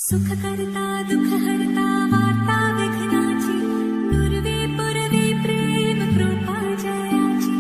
सुख करता दुख हरता वार्ता विघ्नाची दुर्वे पुरवे प्रेम कृपा जयाची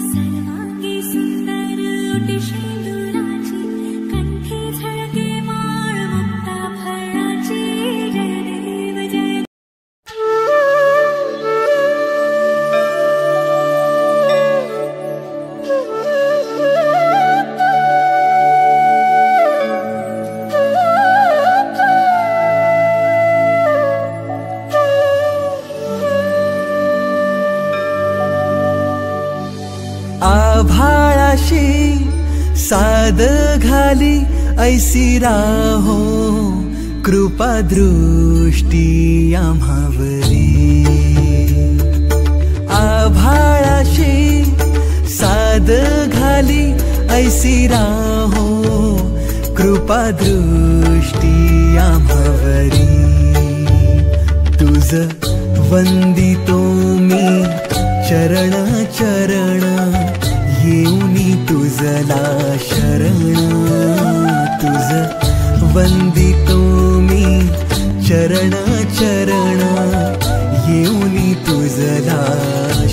सर्वांगी सुंदर ओटी शेंदुराची कंठी झळके माळ मुक्ता फळाची जय देव जय आभाळाशी साद घाली ऐसी राहो कृपा दृष्टी आम्हावरी। आभाळाशी साद घाली ऐसी राहो कृपा दृष्टी आम्हावरी। तुझ वंदितो मी चरण चरण येऊनी तुझला शरण। तुझ वंदितो मी चरण चरण येऊनी तुझला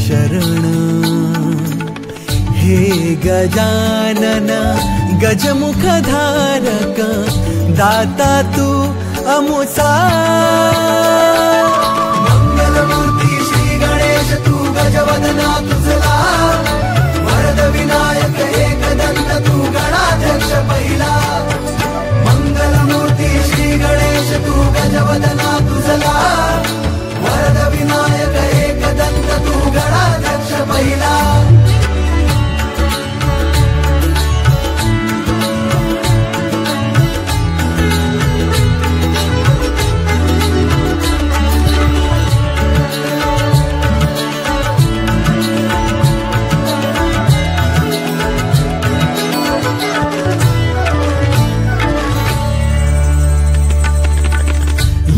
शरण। हे गजानन गजमुख धारक दाता तू अमुचा। मंगलमूर्ती श्री गणेश तू गजवदना तुझला। वरद विनायक एकदंत तू गणाध्यक्ष पहिला। मंगलमूर्ती श्री गणेश तू गजवदना तुझला। वरद विनायक एकदंत तू गणाध्यक्ष पहिला।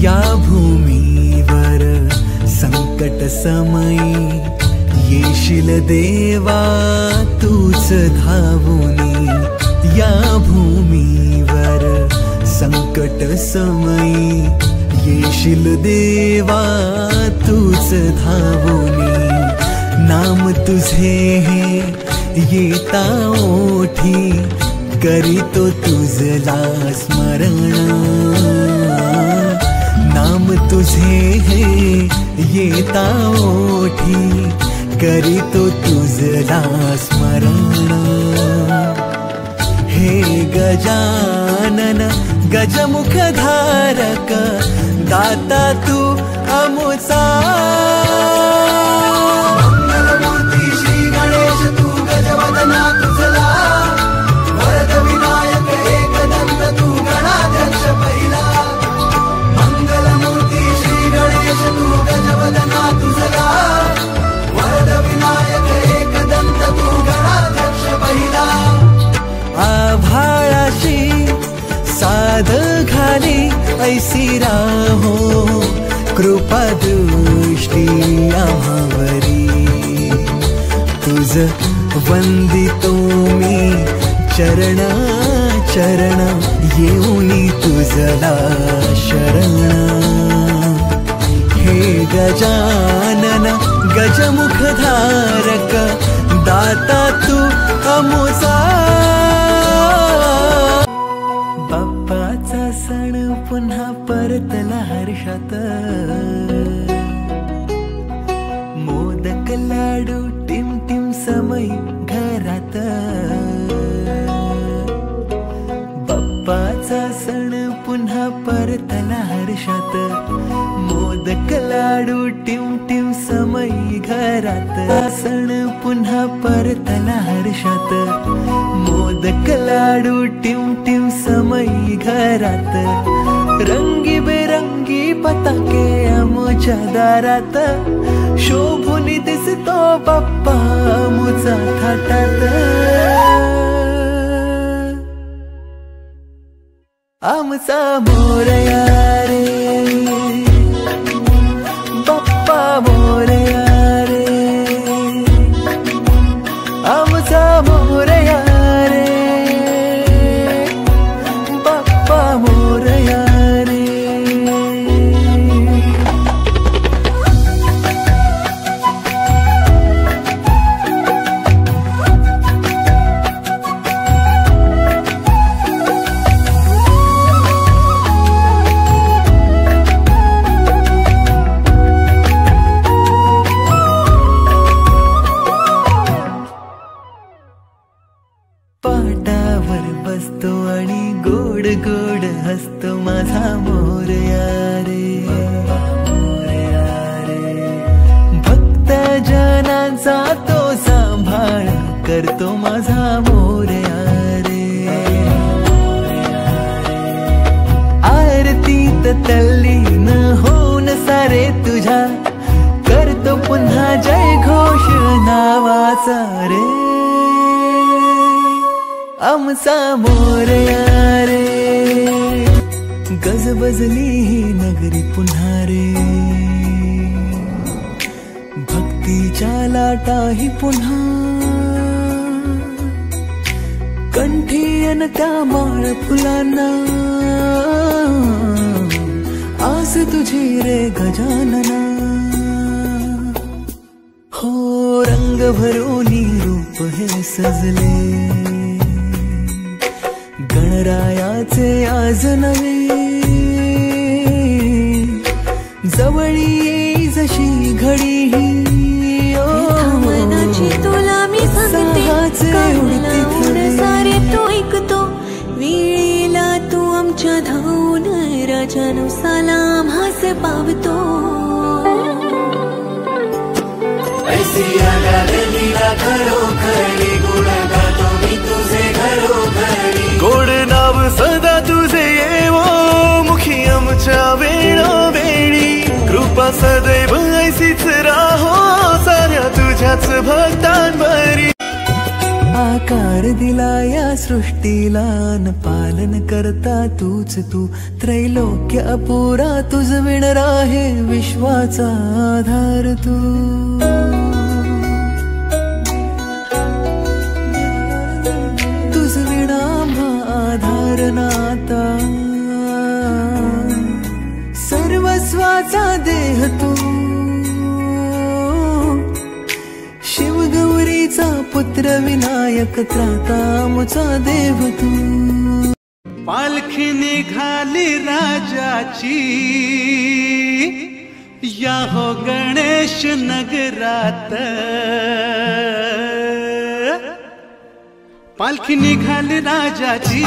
या भूमीवर संकट समयी येशील देवा तूच धावूनी। या भूमीवर संकट समयी येशील देवा तूच धावूनी। नाम तुझे हे येता ओठी करीतो तुझला स्मरण। नाम तुझे हे येता ओठी करीतो तुझला स्मरण। हे गजानन गजमुख धारक दाता तू अमुचा। मंगलमूर्ती श्री गणेश तू गजवदना तुझला। वरद विनायक एकदंत तू गणाध्यक्ष पहिला। मंगलमूर्ती श्री गणेश तू गजवदना तुझला। वरद विनायक एकदंत तू गणाध्यक्ष पहिला। आभाळाशी साद घाली ऐसी राहो कृपा दृष्टी आम्हावरी। तुझ वंदितो मी चरण चरण येऊनी तुझला शरण। हे गजानन गजमुख धारक दाता तू अमुचा। बाप्पाचा सण पुन्हा परतला हर्षात। मोदक लाडू टिम टिम समय घरात। बाप्पाचा सण पुन्हा परतला हर्षात। मोदक लाडू टिम टिम समय घरात। सण पुन्हा परतला हर्षात। मोदक लाडू टिम टिम समय घरात। रंगी बेरंगी पताके आमच्या दारात। शोभून दिसतो बाप्पा आमचा थाटात। आमचा मोरया रे बाप्पा मोरया रे। आमचा मोरया रे बाप्पा मोरया रे। माझा मोरया रे, भक्त जनांचा तो सांभाळ करतो माझा मोरया रे, आरतीत तल्लीन होऊन सारे तुझ्या करतो पुन्हा जय घोष नावाचा रे, आमचा मोरया रे, गजबजली ही नगरी पुन्हा रे, भक्तीच्या लाटाही पुन्हा, कंठी अन त्या माळ फुलांना, आस तुझी रे गजानना, हो रंग भरूनी रूप हे सजले, गणरायाचे आज नवे, जवळी येई जशी घडी ही, मनाची तुला मी सांगते, कानाला सारे तो ऐकतो, वेळेला तू आमच्या धावून राजानु सलाम हास पावतो, ऐसी आगारे लीला खरोखरी, गुण गातो मी तुझे घरोघरी, गोड नाव सदा तुझे येवो मुखी आमच्या वेळोवेळी, कृपा सदैव ऐसीच राहो साऱ्या तुझ्याच भक्तांवरी, आकार दिला या सृष्टीला न पालन करता तूच तू, त्रैलोक्य अपुरा तुझ विण राहे विश्वाचा आधार तू, तुझ विणा आधार नाता, सर्वस्वाचा देह तू, शिवगौरीचा पुत्र विनायक त्राता मुचा देव तू, पालखी निघाली राजाची या हो गणेश नगरात, पालखी निघाली राजाची,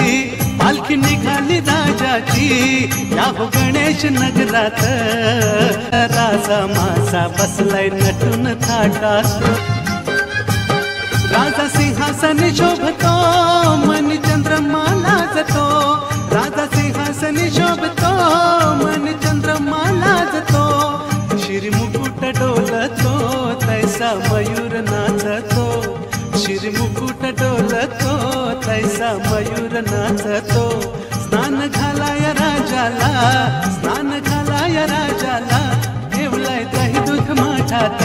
पालखी निघाली राजाची या हो गणेश नगरात, राजा माझा बसलाय नटून थाटात, राजा सिंहासन शोभतो मन चंद्रमा लाजतो, राजा सिंहासन शोभतो मन चंद्रमा लाजतो, शिरी मुकुट डोलतो तैसा मयूर नाचतो, शिरी मुकुट डोलतो तैसा मयूर नाचतो, स्नान घालाय राजाला, स्नान घालाय राजाला, ठेवलाय दही दूध माठात,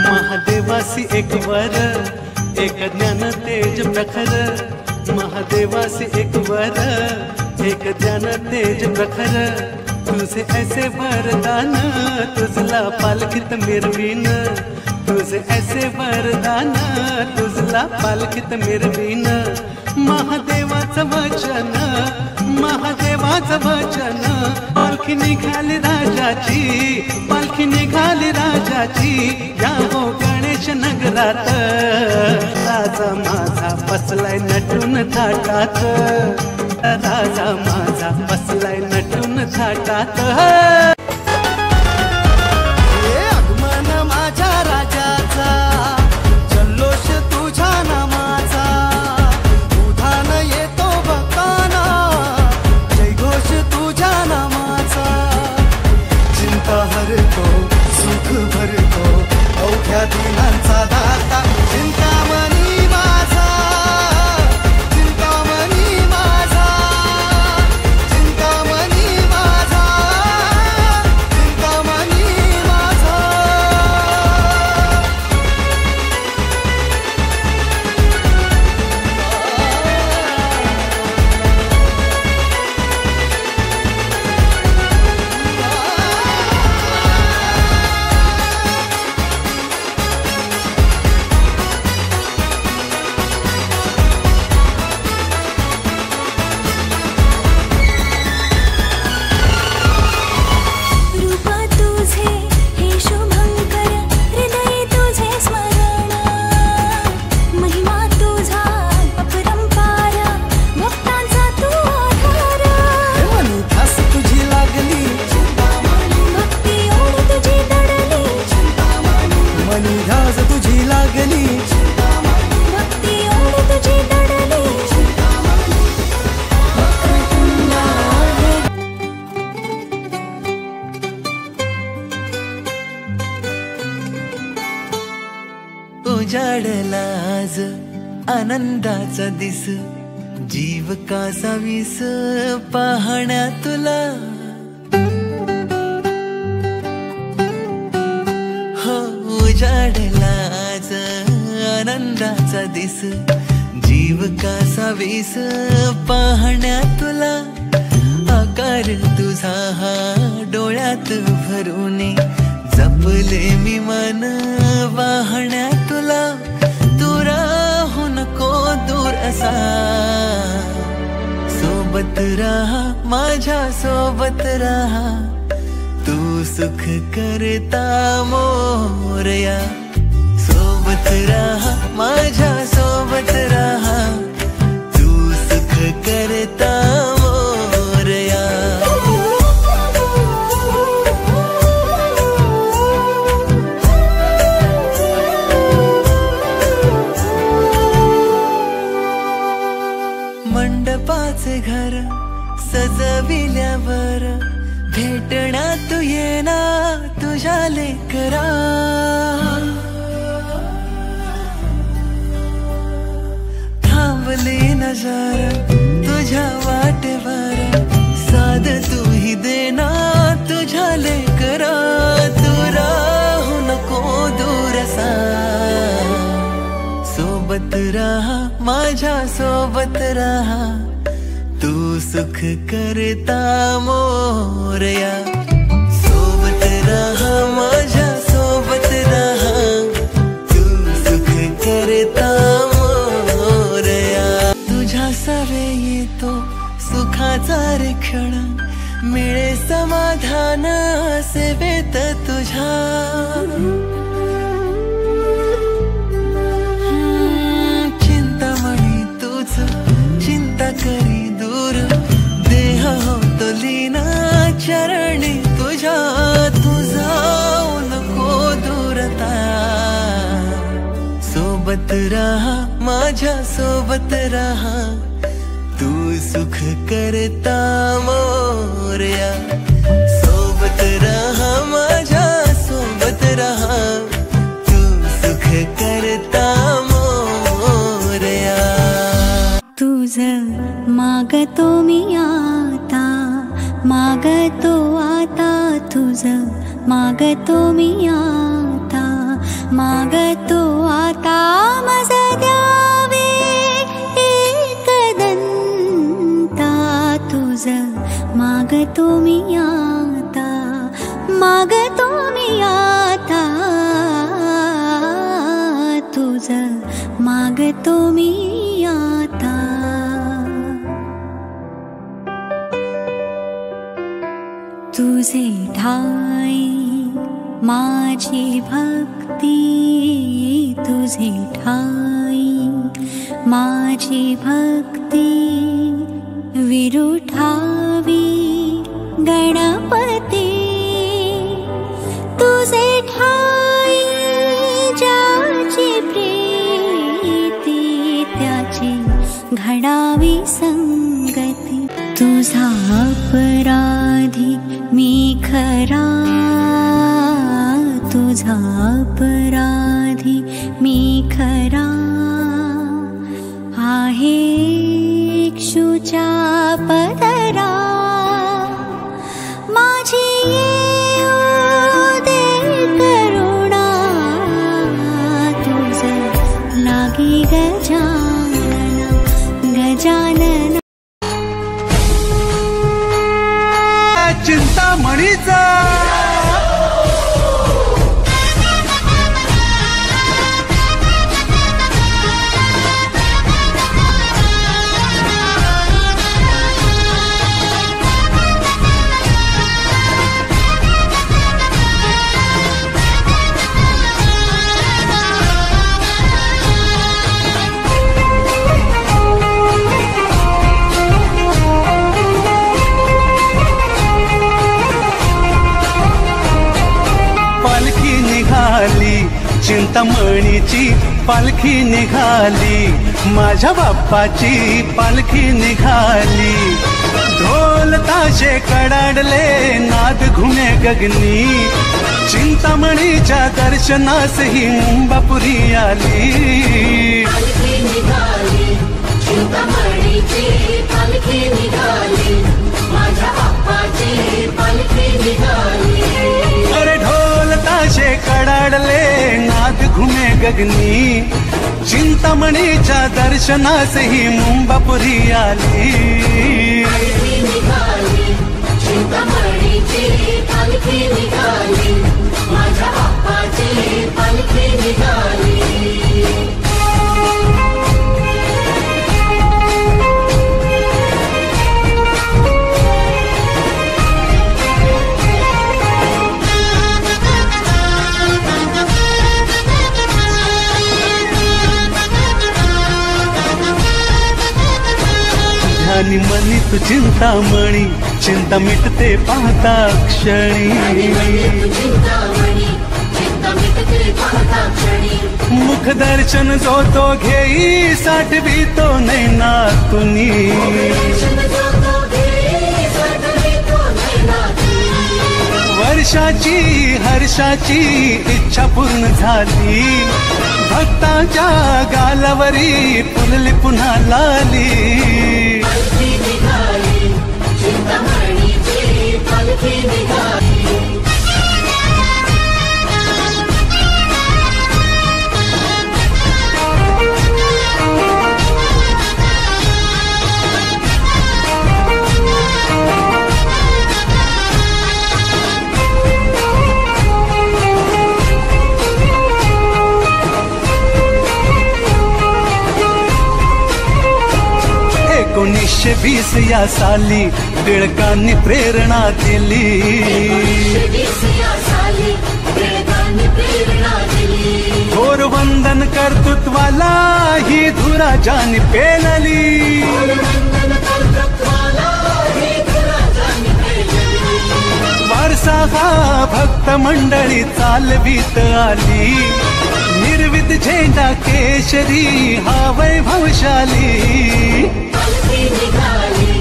महादेवासी एक वर एक ज्ञान तेज प्रखर, महादेवासी एक वर एक ज्ञान तेज प्रखर, तुझे ऐसे वरदान तुझला पालखीत मिरवीन, तुझे ऐसे वरदान तुझला पालखीत मिरवीन, महादेवाचं वचन, महादेवाचं वचन, पालखी निघाली राजाची, पालखी निघाली राजाची या हो गणेश नगरात, राजा माझा बसलाय नटून थाटात, राजा माझा बसलाय नटून थाटात, आगमन माझ्या राजाचा, जल्लोष तुझ्या नामाचा, उधान येतो भक्ताना, जय घोष तुझ्या नामाचा, चिंता हरतो सुख भरतो अवघ्या दिनांचा दाता, चिंतामणी माझा, चिंतामणी माझा, चिंतामणी माझा, उजाडला आज आनंदाचा दिस जीव कासा विस पाहण्या तुला हो उजाडला आज आनंदाचा दिस जीव कासा विस पाहण्या तुला आकार तुझा हा डोळ्यात भरूने जपले मी मन वाहण्या तुला तू राहू नको दूर असा सोबत राहा माझ्या सोबत राहा तू सुख करता मोरया सोबत राहा माझ्या सोबत राहा तू सुख करता मोरया मंडपाचे घर सजविल्यावर भेटण्यात तू येना तुझ्या लेकरा थांबले नजर तुझ्या वाटेवर साध तू ही देना तुझ्या लेकरा तू राहू नको दूर असा सोबत राहा माझ्या सोबत राहा तू सुख करता मोरया सोबत राहा माझ्या सोबत राहा तू सुख करता मोरया तुझ्या सवे येतो सुखाचा रे क्षण मिळे समाधान सेवेत तुझ्या चिंतामणी तुझ चिंता करी दूर देह होतो लीना चरणी तुझ्या तू जाऊ नको दूरता सोबत राहा माझ्या सोबत राहा तू सुख करता मोरया सोबत राहा माझ्या सोबत राहा तू सुख करता मोरया तुझ मागतो मी आता मागतो आता तुझ मागतो मी आता मागतो आता मज द्यावे एकदंता तुझ मागतो मी आता मागतो मी आता तुझ मागतो मी आता तुझे ठाई माझी भक्ती तुझे ठाई माझी भक्ती विरुठावी गणपती तुझे ठाई ज्याची प्रीती त्याची घडावी संगती तुझा अपराधी मी खरा तुझा अपराधी मी खरा आहे इक्षुच्या पदरा माझी येऊ दे करुणा तुझ लागी गजानन गजानन चिंतामणीचा चिंतामणीची पालखी निघाली माझ्या बाप्पाची पालखी निघाली ढोल ताशे कडाडले नाद घुमे गगनी चिंतामणीच्या दर्शनास ही मुंबापुरी आली. पालखी निघाली, चिंतामणीची पालखी निघाली, माझ्या बाप्पाची पालखी निघाली. अरे ढोल ताशे कडाडले, नाद घुमे गगनी, चिंतामणीच्या दर्शनास ही मुंबापुरी आली. पालखी निघाली, चिंतामणीची पालखी निघाली, माझ्या बाप्पाची पालखी निघाली. ध्यानी मनी तू चिंतामणी, चिंता मिटते पाहता क्षणी. चिंतामणी, चिंता मिटते पाहता क्षणी. मुख दर्शन जो तो घेई, साठवी तो नैनातुनी. वर्षाची हर्षाची इच्छा पूर्ण झाली, भक्ताच्या गालावरी फुलली पुन्हा लाली. पालखी निघाली, चिंतामणीची पालखी निघाली. एकोणीसशे 20 या साली टिळकांनी प्रेरणा दिली. थोर वंदन कर्तृत्वाला ही धुरा जानी पेलली. वारसा हा भक्त मंडळी चालवीत आली, निर्वित झेंडा केशरी हा वैभवशाली. पालखी निघाली,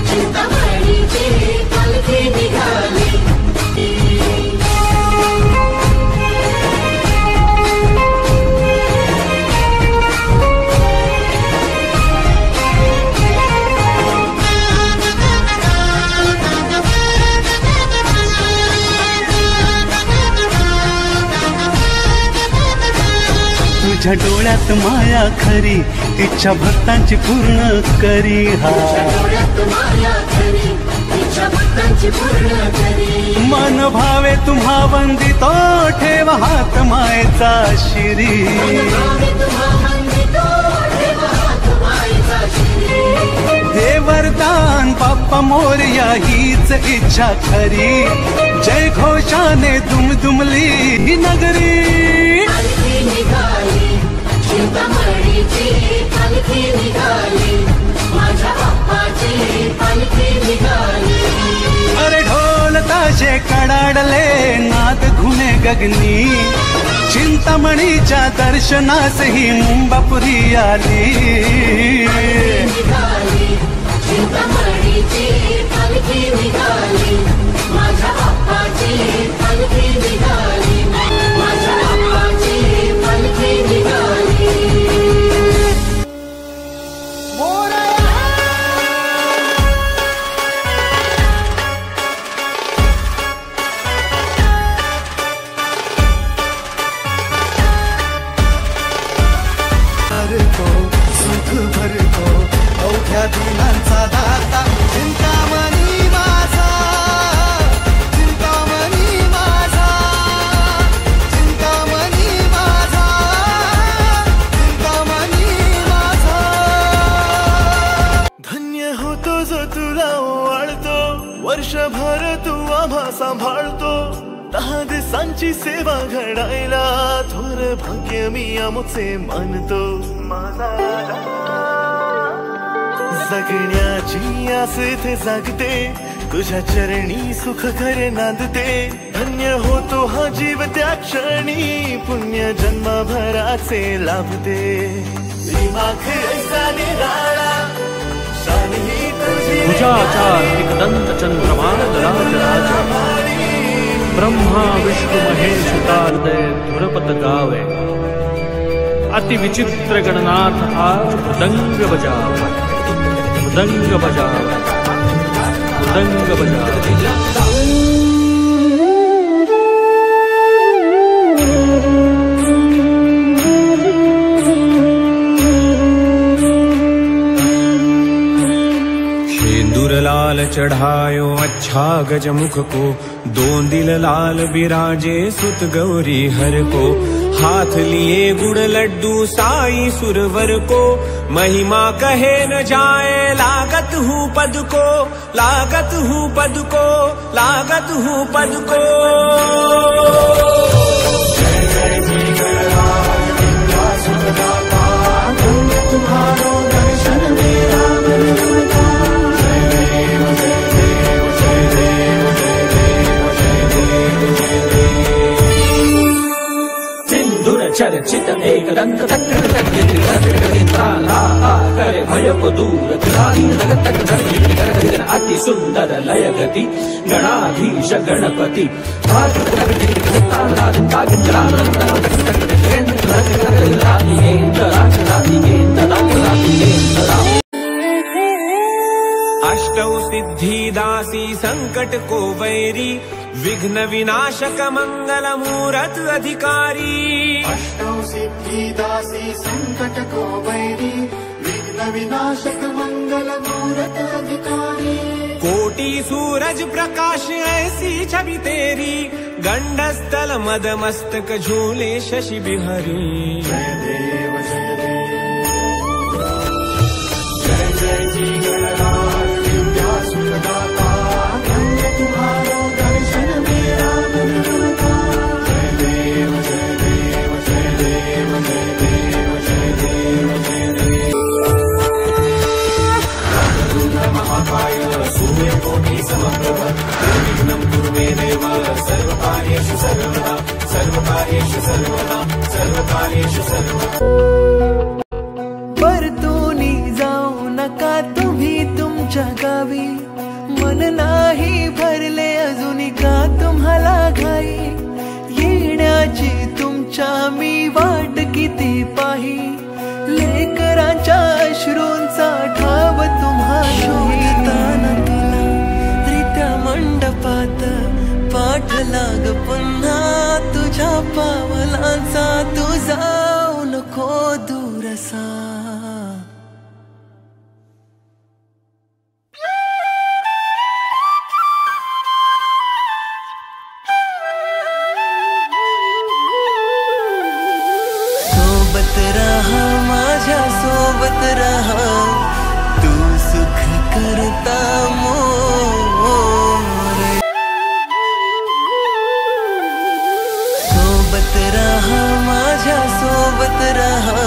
चिंतामणीची पालखी निघाली. तुझ्या डोळ्यात माया खरी, इच्छा भक्तांची पूर्ण करी. हा मन भावे तुम्हा वंदितो, ठेवा हात मायेचा शिरी. दे वरदान बाप्पा मोरया हीच इच्छा खरी, जय घोषाने दुमदुमली ही नगरी. पालखी निघाली, चिंतामणीची पालखी निघाली, माझ्या बाप्पाची पालखी निघाली. अरे ढोल ताशे कडाडले, नाद घुमे गगनी, चिंतामणीच्या दर्शनास ही मुंबापुरी आली. निघाली, चिंतामणीची पालखी निघाली, माझ्या बाप्पाची पालखी निघाली, माझ्या बाप्पाची पालखी निघाली. सुख भरतो अवघ्या दिनांचा दाता, चिंतामणी माझा, चिंतामणी माझा, चिंतामणी माझा, चिंतामणी माझा. धन्य होतो जो तुला ओवाळतो, वर्षभर तू आम्हा सांभाळतो. 10 दिवसांची सेवा घडायला, थोर भाग्य मी आमचे मानतो. जगण्याची आस इथे जागते, तुझ्या चरणी सुख खरे नांदते. धन्य होतो हा जीव त्या क्षणी, पुण्य जन्मभराचे लाभते. माख ऐसा निराळा, शान ही तुझी भुजाचार एकदंत चंद्रमा, ब्रह्मा विष्णु महेश तारदय धुरपत गावे, अति विचित्र गणनाथ आज मृदंग बजावे, मृदंग बजावे, मृदंग बजावे। लाल चढ़ायो अच्छा गजमुख को, दोंदिल लाल बिराजे सुत गौरी हर को। हाथ लिए गुड़ लड्डू साई सुरवर को, महिमा कहे न जाए लागत हूँ पद को, लागत हूँ पद को, लागत हूँ पद को। तुम्हारो दर्शन मेरा चर्चित एक दंत करे भय को दूर, अति सुंदर लय गति गणाधीश गणपति। अष्टौ सिद्धि दासी संकट को वैरी, विघ्न विनाशक मंगल मूरत अधिकारी। अष्टौ सिद्धि दासी संकट को वैरी, विघ्न विनाशक मंगल मूरत अधिकारी। कोटि सूरज प्रकाश ऐसी छवि तेरी, गंडस्थल मद मस्तक झूले शशि बिहारी। जय देव जय देव, जय जय जी गणराज विद्या सुखदाता, धन्य तुम्हारो दर्शन मेरा मन रमता। जय देव जय देव, जय देव जय देव, जय देव जय देव। रुद्र महाकाय सूर्य कोटि समप्रभ, निर्विघ्नं कुरु मे देव, सर्वकार्येषु सर्वदा, सर्वकार्येषु सर्वदा, सर्वकार्येषु सर्वदा। परतूनी जाऊ नका तुम्ही तुमच्या गावी, मन नाही भरले अजून का तुम्हाला घाई। येण्याची तुमच्या मी वाट किती पाही, लेकरांच्या अश्रूंचा ठाव तुम्हा शोधताना तुला रित्या मंडपात पाठ लाग पुन्हा तुझ्या पावलांचा, तू जाऊ नको दूरसा। सोबत रहा माझ्या सोबत रहा, तू सुख करता मोरे। सोबत रहा माझ्या सोबत रहा,